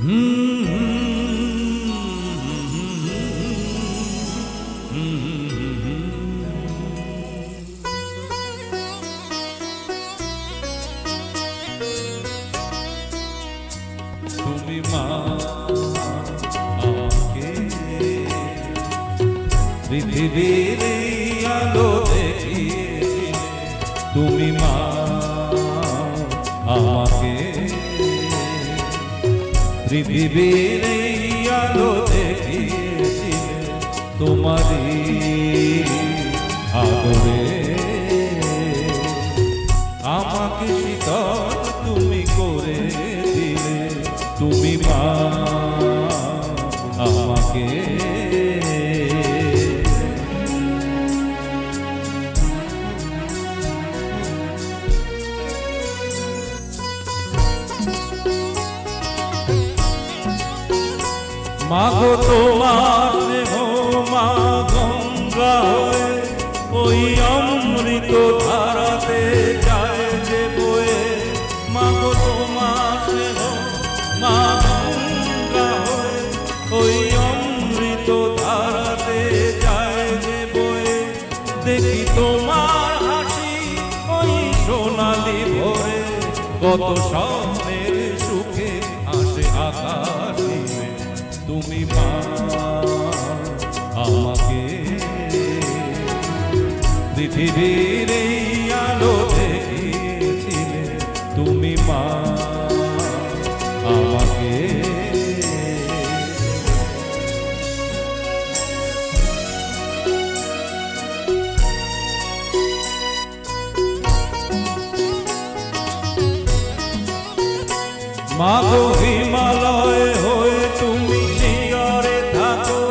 তুমি মা আমাকে পৃথিবীর আলো দেখিয়েছিলে, তুমি মা আমাকে পৃথিবীর আলো দেখিয়েছিলে, তোমারই আদরে আমাকে শীতল তুমি করে দিলে, তুমি মা আমাকে মাগো তোমার স্নেহ মা গঙ্গা হয়ে ওই অমৃত ধারাতে যায় যে বয়ে, মাগো তোমার স্নেহ মা গঙ্গা হয়ে ওই অমৃত ধারাতে যায় যে বয়ে, দেখি তোমার হাসি ওই সোনালি ভোরে, কত স্বপ্নের সুখে আসে আকাশ নিয়ে, তুমি মা আমাকে পৃথিবীর আলো দেখিয়েছিলে, তুমি মা আমাকে মাগো হিমালয় হয়ে তুমি শিয়রে থাকো,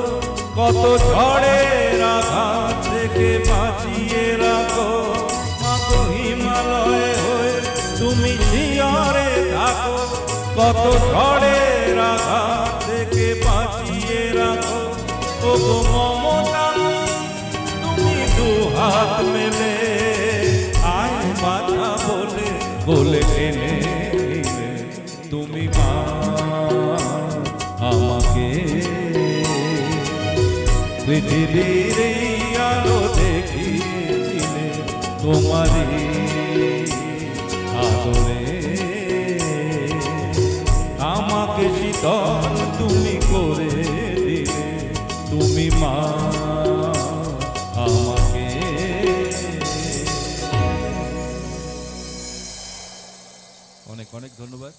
কত ঝড়ের আঘাত থেকে বাঁচিয়ে রাখো, মাগো হিমালয় হয়ে তুমি শিয়রে থাকো, কত ঝড়ের আঘাত থেকে বাঁচিয়ে রাখো, ও গো মমতা তুমি দু হাত মেলে আয় বাঁচা বলে বলে টেনে নিলে, তুমি মা আমাকে পৃথিবীর আলো দেখিয়েছিলে, তোমারই আদরে আমাকে শীতল তুমি করে দিলে, তুমি মা আমাকে। অনেক অনেক ধন্যবাদ।